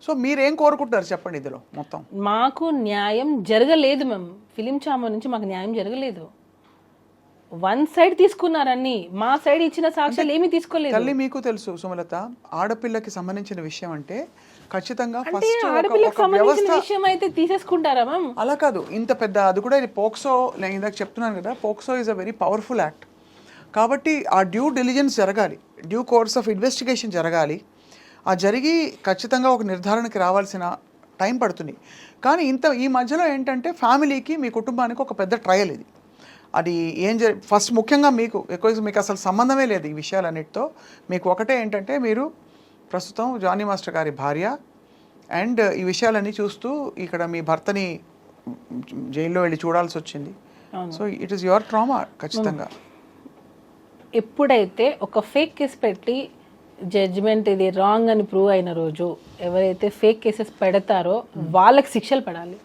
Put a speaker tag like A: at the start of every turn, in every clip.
A: So మీరేం కోరుకుంటారు చెప్పండి ఇందులో మొత్తం?
B: మాకు న్యాయం జరగలేదు మ్యామ్. ఫిలిం ఛాంబర్ నుంచి మాకు న్యాయం జరగలేదు. వన్ సైడ్ తీసుకున్నారని, మా సైడ్ ఇచ్చిన సాక్ష్యాలు ఏమీ తీసుకోలేదు.
A: తల్లి మీకు తెలుసు సుమలత, ఆడపిల్లకి సంబంధించిన విషయం అంటే ఖచ్చితంగా
B: అంటే
A: ఫస్ట్
B: ఆడపిల్లకి సంబంధించిన విషయం అయితే తీసేసుకుంటారా మ్యామ్?
A: అలా కాదు, ఇంత పెద్ద అది కూడా ఇది పోక్సో, నేను ఇందాక చెప్తున్నాను కదా, POCSO is a very powerful act. కాబట్టి ఆ డ్యూ డిలిజెన్స్ జరగాలి, డ్యూ కోర్స్ ఆఫ్ ఇన్వెస్టిగేషన్ జరగాలి. ఆ జరిగి ఖచ్చితంగా ఒక నిర్ధారణకి రావాల్సిన టైం పడుతుంది. కానీ ఈ మధ్యలో ఏంటంటే ఫ్యామిలీకి, మీ కుటుంబానికి ఒక పెద్ద ట్రయల్ ఇది. అది ఏం ఫస్ట్ ముఖ్యంగా మీకు అసలు సంబంధమే లేదు ఈ విషయాలన్నిటితో. మీకు ఒకటే ఏంటంటే, మీరు ప్రస్తుతం జానీ మాస్టర్ గారి భార్య అండ్ ఈ విషయాలన్నీ చూస్తూ ఇక్కడ మీ భర్తని జైల్లో వెళ్ళి చూడాల్సి వచ్చింది. So it is your trauma ఖచ్చితంగా.
B: ఎప్పుడైతే ఒక ఫేక్ కేసు పెట్టి జడ్జిమెంట్ ఇది రాంగ్ అని ప్రూవ్ అయిన రోజు, ఎవరైతే ఫేక్ కేసెస్ పెడతారో వాళ్ళకి శిక్షలు పడాలి.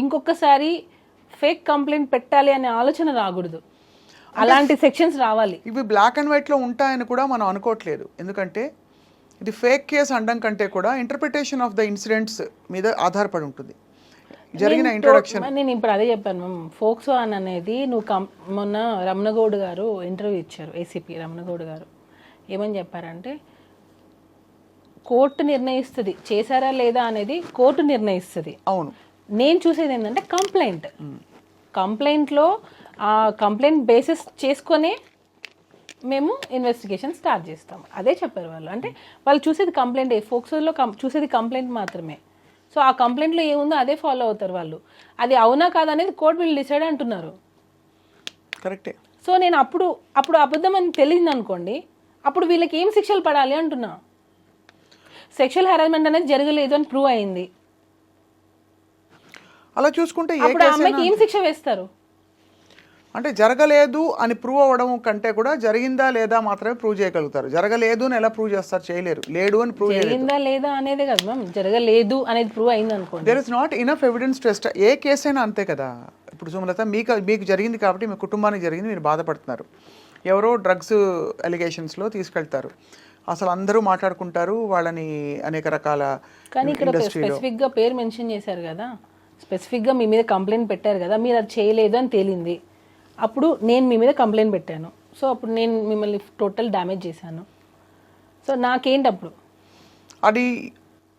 B: ఇంకొకసారి ఫేక్ కంప్లైంట్ పెట్టాలి అనే ఆలోచన రాకూడదు, అలాంటి సెక్షన్స్ రావాలి.
A: ఇవి బ్లాక్ అండ్ వైట్లో ఉంటాయని కూడా మనం అనుకోవట్లేదు. ఎందుకంటే ఇది ఫేక్ కేసు అనడం కంటే కూడా ఇంటర్ప్రిటేషన్ ఆఫ్ ద ఇన్సిడెంట్స్ మీద ఆధారపడి ఉంటుంది జరిగిన ఇంట్రొడక్షన్.
B: నేను ఇప్పుడు అదే చెప్పాను మ్యామ్. ఫోక్సో అనేది నువ్వు మొన్న రమణగౌడ్ గారు ఇంటర్వ్యూ ఇచ్చారు, ఏసీపీ రమణగౌడ్ గారు. ఏమని చెప్పారంటే, కోర్టు నిర్ణయిస్తుంది చేశారా లేదా అనేది, కోర్టు నిర్ణయిస్తుంది.
A: అవును,
B: నేను చూసేది ఏంటంటే కంప్లైంట్లో ఆ కంప్లైంట్ బేసిస్ చేసుకొని మేము ఇన్వెస్టిగేషన్ స్టార్ట్ చేస్తాం. అదే చెప్పారు వాళ్ళు. అంటే వాళ్ళు చూసేది కంప్లైంట్, ఫోక్సోలో చూసేది కంప్లైంట్ మాత్రమే. సో ఆ కంప్లైంట్లో ఏముందో అదే ఫాలో అవుతారు వాళ్ళు. అది అవునా కాదనేది కోర్టు వీళ్ళు డిసైడ్ అంటున్నారు.
A: కరెక్టే.
B: సో నేను అప్పుడు అబద్ధం అని తెలియదు అనుకోండి, అప్పుడు వీళ్ళకి ఏం శిక్షలు పడాలి అంటున్నా. సెక్షువల్ హెరాస్మెంట్ అనేది జరగలేదు అని ప్రూవ్ అయింది,
A: అలా చూసుకుంటే
B: అప్పుడు ఆ అమ్మాయికి ఏం శిక్ష వేస్తారు?
A: అంటే జరగలేదు అని ప్రూవ్ అవ్వడం కంటే కూడా జరిగిందా లేదా మాత్రమే ప్రూవ్ చేయగలుగుతారు. జరగలేదు అని ఎలా ప్రూవ్ చేస్తారు? చేయలేరు. లేడు అని ప్రూవ్
B: జరిగిందా లేదా అనేదే కదా మ్యామ్, జరగలేదు అనేది ప్రూవ్ అయింది అనుకోండి.
A: There is not enough evidence to a case అయినా అంతే కదా. ఇప్పుడు సుమలత, మీకు జరిగింది కాబట్టి, మీ కుటుంబానికి జరిగింది, మీరు బాధపడుతున్నారు. ఎవరో డ్రగ్స్ అలిగేషన్స్లో తీసుకెళ్తారు, అసలు అందరూ మాట్లాడుకుంటారు వాళ్ళని అనేక రకాల.
B: కానీ ఇక్కడ స్పెసిఫిక్గా పేరు మెన్షన్ చేశారు కదా, స్పెసిఫిక్గా మీ మీద కంప్లైంట్ పెట్టారు కదా, మీరు అది చేయలేదు అని తేలింది. అప్పుడు నేను మీ మీద కంప్లైంట్ పెట్టాను, సో అప్పుడు నేను మిమ్మల్ని టోటల్ డ్యామేజ్ చేశాను. సో నాకేంటి అప్పుడు
A: అది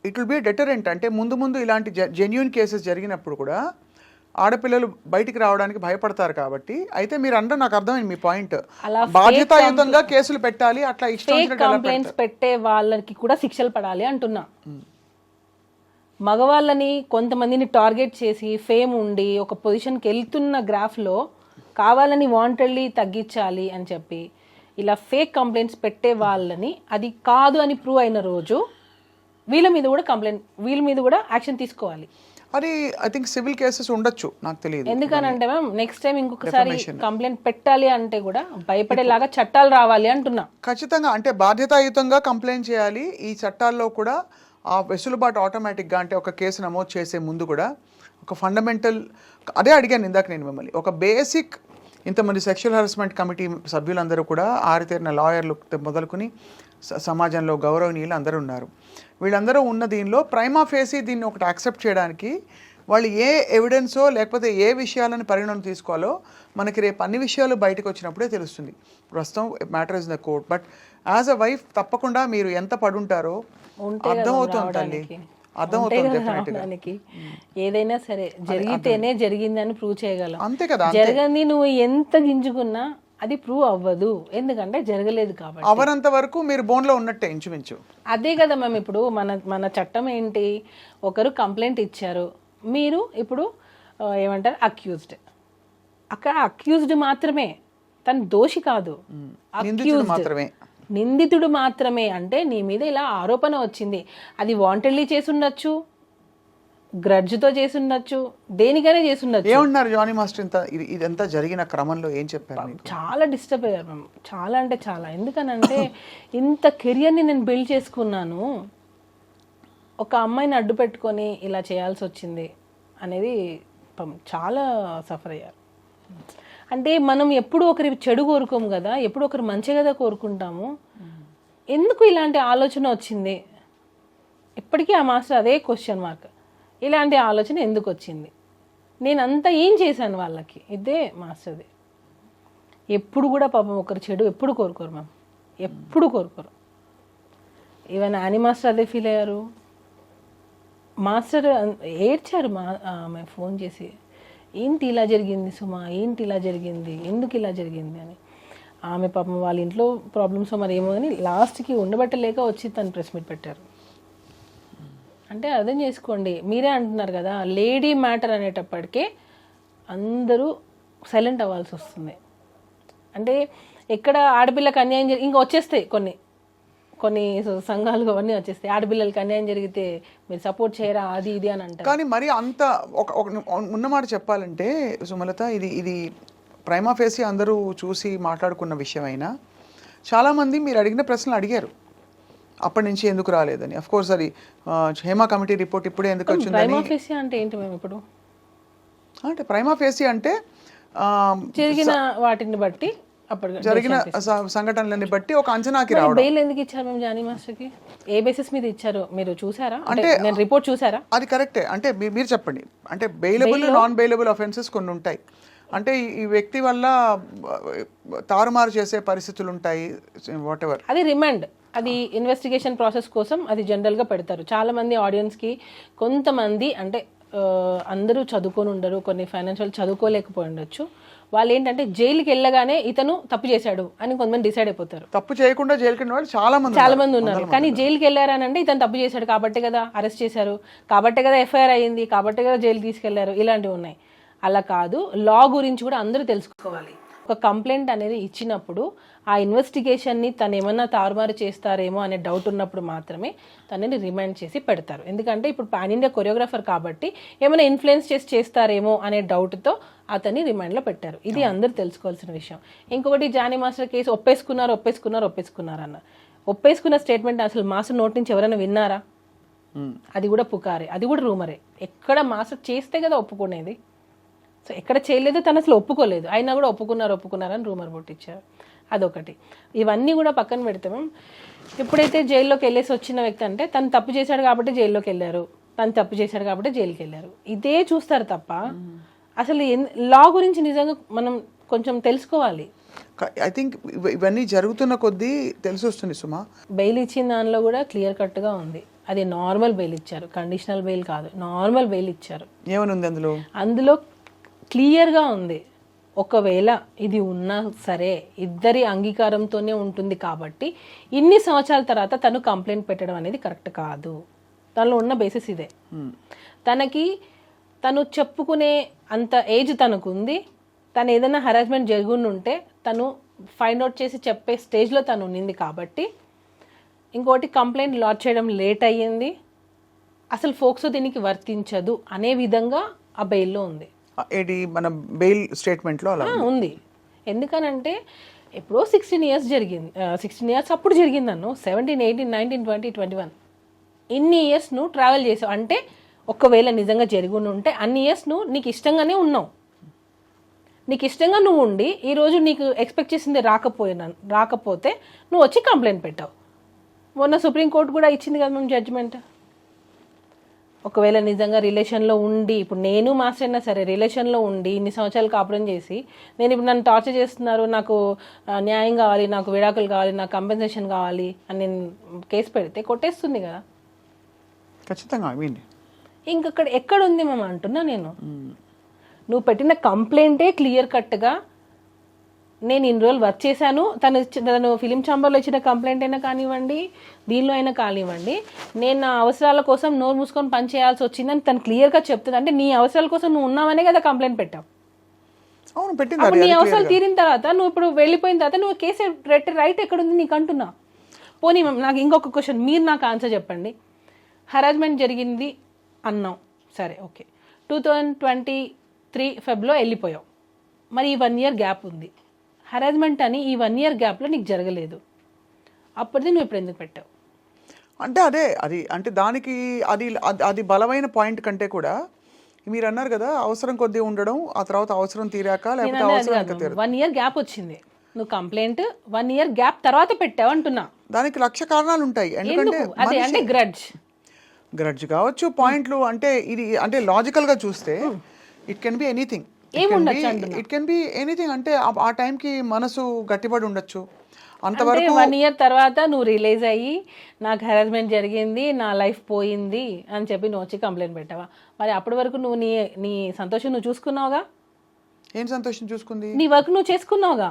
A: ఇట్ విల్ బి డెటరెంట్. అంటే ముందు ఇలాంటి జెన్యూన్ కేసెస్ జరిగినప్పుడు కూడా ఆడపిల్లలు బయటికి రావడానికి భయపడతారు కాబట్టి. అయితే మీరు అంటే నాకు అర్థమైంది మీ పాయింట్, బాధ్యతాయుతంగా కేసులు పెట్టాలి, అట్లా ఇష్టం
B: కంప్లైంట్స్ పెట్టే వాళ్ళకి కూడా శిక్షలు పడాలి అంటున్నా. మగవాళ్ళని కొంతమందిని టార్గెట్ చేసి ఫేమ్ ఉండి ఒక పొజిషన్కి వెళ్తున్న గ్రాఫ్లో కావాలని వాంటెడ్లీ తగ్గించాలి అని చెప్పి ఇలా ఫేక్ కంప్లైంట్స్ పెట్టే వాళ్ళని, అది కాదు అని ప్రూవ్ అయిన రోజు వీళ్ళ మీద కూడా యాక్షన్ తీసుకోవాలి.
A: అది ఐ థింక్ సివిల్ కేసెస్ ఉండొచ్చు, నాకు తెలియదు.
B: ఎందుకనంటే మ్యామ్ నెక్స్ట్ టైం ఇంకొకసారి కంప్లైంట్ పెట్టాలి అంటే కూడా భయపడేలాగా చట్టాలు రావాలి అంటున్నా.
A: ఖచ్చితంగా, అంటే బాధ్యతాయుతంగా కంప్లైంట్ చేయాలి. ఈ చట్టాల్లో కూడా ఆ వెసులుబాటు ఆటోమేటిక్గా, అంటే ఒక కేసు నమోదు చేసే ముందు కూడా ఒక ఫండమెంటల్, అదే అడిగాను ఇందాక నేను మిమ్మల్ని, ఒక బేసిక్, ఇంతమంది సెక్షువల్ హెరాస్మెంట్ కమిటీ సభ్యులందరూ కూడా ఆరితేరిన లాయర్లు మొదలుకొని సమాజంలో గౌరవనీయులు అందరూ ఉన్నారు. వీళ్ళందరూ ఉన్న దీనిలో ప్రైమా ఫేసి దీన్ని ఒకటి యాక్సెప్ట్ చేయడానికి వాళ్ళు ఏ ఎవిడెన్సో లేకపోతే ఏ విషయాలను పరిగణన తీసుకోవాలో మనకి రేపు అన్ని విషయాలు బయటకు వచ్చినప్పుడే తెలుస్తుంది. ప్రస్తుతం matter is the court. But as a wife తప్పకుండా మీరు ఎంత పడుంటారో అర్థమవుతుంది తల్లి, అర్థమవుతుంది.
B: ఏదైనా సరే జరిగితేనే జరిగిందని ప్రూవ్ చేయగలం,
A: అంతే కదా.
B: జరగంది నువ్వు ఎంత గింజుకున్నా అది ప్రూవ్ అవ్వదు, ఎందుకంటే జరగలేదు కాబట్టి.
A: అవనంత వరకు మీరు బోన్లో ఉన్నట్టే ఇంచుమించు.
B: అదే కదా మ్యామ్. ఇప్పుడు మన చట్టం ఏంటి, ఒకరు కంప్లైంట్ ఇచ్చారు, మీరు ఇప్పుడు ఏమంటారు అక్యూజ్డ్, అక్కడ అక్యూజ్డ్ మాత్రమే, తను దోషి కాదు, నిందితుడు మాత్రమే. అంటే నీ మీద ఇలా ఆరోపణ వచ్చింది, అది వాంటెడ్లీ చేసి ఉండొచ్చు, గ్రడ్జ్తో చేసి ఉండొచ్చు, దేనికైనా చేసి ఉండొచ్చు.
A: ఏమన్నారు జానీ మాస్టర్ ఇదంతా జరిగిన క్రమంలో ఏం చెప్పారు?
B: చాలా డిస్టర్బ్ అయ్యారు మ్యామ్, చాలా అంటే చాలా. ఎందుకనంటే ఇంత కెరియర్ని నేను బిల్డ్ చేసుకున్నాను, ఒక అమ్మాయిని అడ్డు పెట్టుకొని ఇలా చేయాల్సి వచ్చింది అనేది చాలా సఫర్ అయ్యారు. అంటే మనం ఎప్పుడు ఒకరి చెడు కోరుకోము కదా, ఎప్పుడు ఒకరు మంచి కదా కోరుకుంటాము. ఎందుకు ఇలాంటి ఆలోచన వచ్చింది? ఇప్పటికీ ఆ మాస్టర్ అదే క్వశ్చన్ మార్క్. ఇలాంటి ఆలోచన ఎందుకు వచ్చింది, నేను అంతా ఏం చేశాను వాళ్ళకి, ఇదే మాస్టర్ది. ఎప్పుడు కూడా పాపం ఒకరు చెడు ఎప్పుడు కోరుకోరు మ్యామ్, ఎప్పుడు కోరుకోరు. ఈవెన్ యానీ మాస్టర్ అదే ఫీల్ అయ్యారు. మాస్టర్ ఏడ్చారు ఆమె ఫోన్ చేసి, ఏంటి ఇలా జరిగింది సుమా, ఏంటి ఇలా జరిగింది, ఎందుకు ఇలా జరిగింది అని. ఆమె పాపం వాళ్ళ ఇంట్లో ప్రాబ్లమ్స్ మరి ఏమో అని లాస్ట్కి ఉండబట్టలేక వచ్చి తను ప్రెస్ మీట్ పెట్టారు. అంటే అర్థం చేసుకోండి, మీరే అంటున్నారు కదా లేడీ మ్యాటర్ అనేటప్పటికే అందరూ సైలెంట్ అవ్వాల్సి వస్తుంది. అంటే ఎక్కడ ఆడపిల్లకి అన్యాయం ఇంకా వచ్చేస్తాయి కొన్ని సంఘాలు అవన్నీ వచ్చేస్తాయి, ఆడపిల్లలకి అన్యాయం జరిగితే మీరు సపోర్ట్ చేయరా అది ఇది అని అంటారు.
A: కానీ మరి అంత ఉన్నమాట చెప్పాలంటే సుమలత, ఇది ప్రైమా ఫేసి అందరూ చూసి మాట్లాడుకున్న విషయమైనా చాలామంది మీరు అడిగిన ప్రశ్నలు అడిగారు అప్పటి నుంచి ఎందుకు రాలేదని. అఫ్ కోర్స్ అది హేమా కమిటీ రిపోర్ట్ ఇప్పుడే ఎందుకు వచ్చిందని.
B: ప్రైమా ఫేసి అంటే ఏంటి మేము ఇప్పుడు
A: అంటే ప్రైమా ఫేసి అంటే
B: జరిగిన వాటిని బట్టి అప్పుడు
A: జరిగిన సంఘటనలని బట్టి ఒక అంచనాకి రావడం.
B: బెయిల్ ఎందుకు ఇచ్చారు మేము జానీ మాస్టర్కి, ఏ బేసిస్ మీద ఇచ్చారో మీరు చూసారా? అంటే నేను రిపోర్ట్ చూసారా?
A: అది కరెక్టే. అంటే మీరు చెప్పండి, అంటే బెయిలబుల్ నాన్ బెయిలబుల్ అఫెన్సెస్ కొన్ని ఉంటాయి. అంటే ఈ వ్యక్తి వల్ల తారుమారు చేసే పరిస్థితులు ఉంటాయి, వాట్ ఎవర్.
B: అది రిమాండ్, అది ఇన్వెస్టిగేషన్ ప్రాసెస్ కోసం అది జనరల్గా పెడతారు. చాలా మంది ఆడియన్స్కి కొంతమంది అంటే అందరూ చదువుకొని ఉండరు, కొన్ని ఫైనాన్షియల్ చదువుకోలేకపోయి ఉండొచ్చు. వాళ్ళు ఏంటంటే జైలుకి వెళ్ళగానే ఇతను తప్పు చేశాడు అని కొంతమంది డిసైడ్ అయిపోతారు.
A: తప్పు చేయకుండా జైలుకి వెళ్ళిన వాళ్ళు చాలా మంది
B: ఉన్నారు. కానీ జైలుకి వెళ్ళారనంటే ఇతను తప్పు చేశాడు కాబట్టి కదా అరెస్ట్ చేశారు, కాబట్టే కదా ఎఫ్ఐఆర్ అయ్యింది, కాబట్టే కదా జైలు తీసుకెళ్లారు, ఇలాంటివి ఉన్నాయి. అలా కాదు, లా గురించి కూడా అందరూ తెలుసుకోవాలి. ఒక కంప్లైంట్ అనేది ఇచ్చినప్పుడు ఆ ఇన్వెస్టిగేషన్ని తను ఏమన్నా తారుమారు చేస్తారేమో అనే డౌట్ ఉన్నప్పుడు మాత్రమే తనని రిమాండ్ చేసి పెడతారు. ఎందుకంటే ఇప్పుడు పాన్ ఇండియా కొరియోగ్రాఫర్ కాబట్టి ఏమైనా ఇన్ఫ్లుయెన్స్ చేస్తారేమో అనే డౌట్తో అతన్ని రిమాండ్లో పెట్టారు. ఇది అందరూ తెలుసుకోవాల్సిన విషయం. ఇంకొకటి జానీ మాస్టర్ కేసు ఒప్పేసుకున్నారు అన్న ఒప్పేసుకున్న స్టేట్మెంట్ అసలు మాస్టర్ నోటి నుంచి ఎవరైనా విన్నారా? అది కూడా పుకారే, అది కూడా రూమరే. ఎక్కడ మాస్టర్ చేస్తే కదా ఒప్పుకునేది. సో ఎక్కడ చేయలేదు, తను అసలు ఒప్పుకోలేదు, అయినా కూడా ఒప్పుకున్నారని రూమర్ పుట్టించారు. అదొకటి. ఇవన్నీ కూడా పక్కన పెడితే ఎప్పుడైతే జైల్లోకి వెళ్ళేసి వచ్చిన వ్యక్తి అంటే తను తప్పు చేశాడు కాబట్టి జైల్లోకి వెళ్ళారు, తను తప్పు చేశాడు కాబట్టి జైలుకి వెళ్ళారు, ఇదే చూస్తారు తప్ప అసలు లా గురించి నిజంగా మనం కొంచెం తెలుసుకోవాలి.
A: ఐ థింక్ ఇవన్నీ జరుగుతున్న కొద్దీ తెలిసి వస్తుంది సుమా.
B: బెయిల్ ఇచ్చిన దానిలో కూడా క్లియర్ కట్గా ఉంది, అది నార్మల్ బెయిల్ ఇచ్చారు, కండిషనల్ బెయిల్ కాదు, నార్మల్ బెయిల్ ఇచ్చారు.
A: ఏమని ఉంది
B: అందులో క్లియర్గా ఉంది, ఒకవేళ ఇది ఉన్నా సరే ఇద్దరి అంగీకారంతోనే ఉంటుంది కాబట్టి ఇన్ని సంవత్సరాల తర్వాత తను కంప్లైంట్ పెట్టడం అనేది కరెక్ట్ కాదు. తనలో ఉన్న బేసిస్ ఇదే. తను చెప్పుకునే అంత ఏజ్ తనకుంది, తను ఏదైనా హరాస్మెంట్ జరుగుంటే తను ఫైండ్ అవుట్ చేసి చెప్పే స్టేజ్లో తను ఉన్నింది కాబట్టి. ఇంకోటి కంప్లైంట్ లాడ్జ్ చేయడం లేట్ అయ్యింది, అసలు ఫోక్సో దీనికి వర్తించదు అనే విధంగా ఆ బెయిల్లో ఉంది.
A: ఏది మన బెయిల్ స్టేట్మెంట్లో అలా
B: ఉంది. ఎందుకనంటే ఎప్పుడో 16 years జరిగింది, 16 years అప్పుడు జరిగింది అన్ను, 17, 18, 19, 20, 21 ఇన్ని ఇయర్స్ నువ్వు ట్రావెల్ చేసావు అంటే ఒకవేళ నిజంగా జరిగి ఉంటే అన్ని ఇయర్స్ నువ్వు నీకు ఇష్టంగానే ఉన్నావు, నీకు ఇష్టంగా నువ్వు ఉండి ఈరోజు నీకు ఎక్స్పెక్ట్ చేసింది రాకపోతే నువ్వు వచ్చి కంప్లైంట్ పెట్టావు. మొన్న సుప్రీంకోర్టు కూడా ఇచ్చింది కదా మేము జడ్జిమెంట్. ఒకవేళ నిజంగా రిలేషన్లో ఉండి, ఇప్పుడు నేను మాస్టర్ అయినా సరే రిలేషన్లో ఉండి ఇన్ని సంవత్సరాలు కాపురం చేసి నేను ఇప్పుడు నన్ను టార్చర్ చేస్తున్నారు, నాకు న్యాయం కావాలి, నాకు విడాకులు కావాలి, నాకు కంపెన్సేషన్ కావాలి అని నేను కేసు పెడితే కొట్టేస్తుంది కదా
A: ఖచ్చితంగా.
B: ఇంకక్కడ ఎక్కడుంది మేము అంటున్నా నేను. నువ్వు పెట్టిన కంప్లైంటే క్లియర్ కట్గా నేను ఇన్ని రోజులు వర్క్ చేశాను, తను ఫిలిం ఛాంబర్లో ఇచ్చిన కంప్లైంట్ అయినా కానివ్వండి, దీనిలో అయినా కానివ్వండి, నేను నా అవసరాల కోసం నోరు మూసుకొని పని చేయాల్సి వచ్చిందని తను క్లియర్గా చెప్తుంది. అంటే నీ అవసరాల కోసం నువ్వు ఉన్నావనే కదా కంప్లైంట్ పెట్టావు. అప్పుడు నీ అవసరాలు తీరిన తర్వాత నువ్వు ఇప్పుడు వెళ్ళిపోయిన తర్వాత నువ్వు కేసు రైట్ ఎక్కడుంది నీకు అంటున్నా. పోనీ నాకు ఇంకొక క్వశ్చన్, మీరు నాకు ఆన్సర్ చెప్పండి. హరాస్మెంట్ జరిగింది అన్నాం, సరే ఓకే, 2023 Febలో వెళ్ళిపోయావు, మరి ఈ 1 year గ్యాప్ ఉంది. హరాస్మెంట్ అని ఈ 1 year గ్యాప్లో నీకు జరగలేదు, అప్పటిది నువ్వు ఇప్పుడు ఎందుకు పెట్టావు?
A: అంటే అది అంటే దానికి అది బలమైన పాయింట్ కంటే కూడా మీరు అన్నారు కదా అవసరం కొద్దీ ఉండడం, ఆ తర్వాత అవసరం తీరాక లేకపోతే అవసరం
B: 1 year గ్యాప్ వచ్చింది, నువ్వు కంప్లైంట్ 1 year గ్యాప్ తర్వాత పెట్టావు అంటున్నా.
A: దానికి లక్ష కారణాలు ఉంటాయి.
B: ఎందుకంటే అంటే గ్రడ్జ్
A: గ్రడ్జ్ కావచ్చు, పాయింట్లు అంటే ఇది అంటే లాజికల్గా చూస్తే it can be anything. It can be anything అంటే ఆ టైంకి మనసు గట్టిపడి ఉండొచ్చు.
B: అంటే
A: అంతవరకు
B: 1 ఇయర్ తర్వాత నువ్వు రిలీజ్ అయ్యి నాకు హెరాస్మెంట్ జరిగింది, నా లైఫ్ పోయింది అని చెప్పి నువ్వు వచ్చి కంప్లైంట్ పెట్టావా? మరి అప్పటి వరకు నువ్వు నీ నీ సంతోషం నువ్వు చూసుకున్నావుగా,
A: ఏం సంతోషం చూసుకుంది?
B: నీ వర్క్ నువ్వు చేసుకున్నావుగా.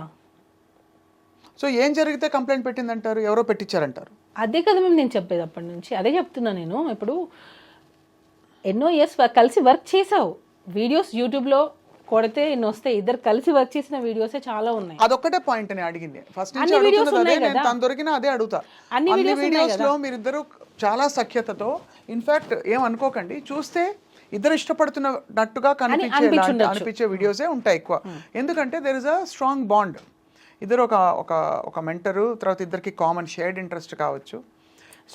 A: సో ఏం జరిగితే కంప్లైంట్ పెట్టిందంటారు? ఎవరో పెట్టించారంటారు.
B: అదే కదా మేము నేను చెప్పేది అప్పటి నుంచి, అదే చెప్తున్నా నేను. ఇప్పుడు ఎన్నో ఇయర్స్ కలిసి వర్క్ చేసావు, వీడియోస్ యూట్యూబ్లో కొడితే ఎన్ని వస్తాయి, ఇద్దరు కలిసి వర్క్ చేసిన వీడియోసే చాలా ఉన్నాయి.
A: అదొక్కటే పాయింట్ నేను అడిగింది ఫస్ట్ నుంచి
B: అన్ని videos
A: అడుగుతున్నది అదే,
B: ఉన్నాయి
A: నేను
B: కదా.
A: తను దొరికినా అదే అడుగుతా.
B: అన్ని
A: అన్ని
B: videos ఉన్నాయి
A: వీడియోస్ లో మీరిద్దరు చాలా సఖ్యతతో, ఇన్ఫాక్ట్ ఏమనుకోకండి, చూస్తే ఇద్దరు ఇష్టపడుతున్నట్టుగా అనిపించే వీడియోసే ఉంటాయి ఎక్కువ. ఎందుకంటే there is a strong bond. ఇద్దరు ఒక మెంటరు, తర్వాత ఇద్దరికి కామన్ షేర్డ్ ఇంట్రెస్ట్ కావచ్చు.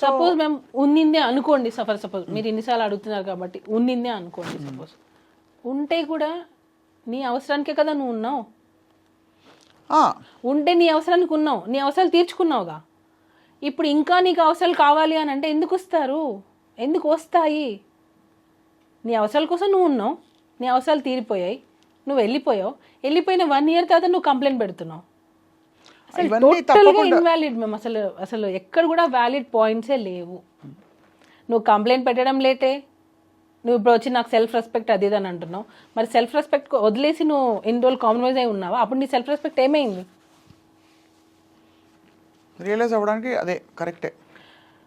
B: సపోజ్ మేము ఉన్నిందే అనుకోండి, సపోజ్ మీరు ఇన్నిసార్లు అడుగుతున్నారు కాబట్టి ఉన్నిందే అనుకోండి. సపోజ్ ఉంటే కూడా నీ అవసరానికే కదా నువ్వు ఉన్నావు. ఉంటే నీ అవసరానికి ఉన్నావు, నీ అవసరాలు తీర్చుకున్నావుగా. ఇప్పుడు ఇంకా నీకు అవసరాలు కావాలి అని అంటే ఎందుకు వస్తారు, ఎందుకు వస్తాయి? నీ అవసరాల కోసం నువ్వు ఉన్నావు, నీ అవసరాలు తీరిపోయాయి, నువ్వు వెళ్ళిపోయావు. వెళ్ళిపోయిన 1 ఇయర్ తర్వాత నువ్వు కంప్లైంట్ పెడుతున్నావు. అసలు టోటల్గా ఇన్వాలిడ్. మేము అసలు ఎక్కడ కూడా వ్యాలిడ్ పాయింట్సే లేవు. నువ్వు కంప్లైంట్ పెట్టడం లేటే, నువ్వు ఇప్పుడు వచ్చి నాకు సెల్ఫ్ రెస్పెక్ట్ అది ఇది అని అంటున్నావు. మరి సెల్ఫ్ రెస్పెక్ట్ వదిలేసి నువ్వు ఇన్ని రోజులు కాంప్రమైజ్ అయి ఉన్నావా? అప్పుడు నీ సెల్ఫ్ రెస్పెక్ట్ ఏమైంది?
A: రియలైజ్ అవ్వడానికి అదే కరెక్టే.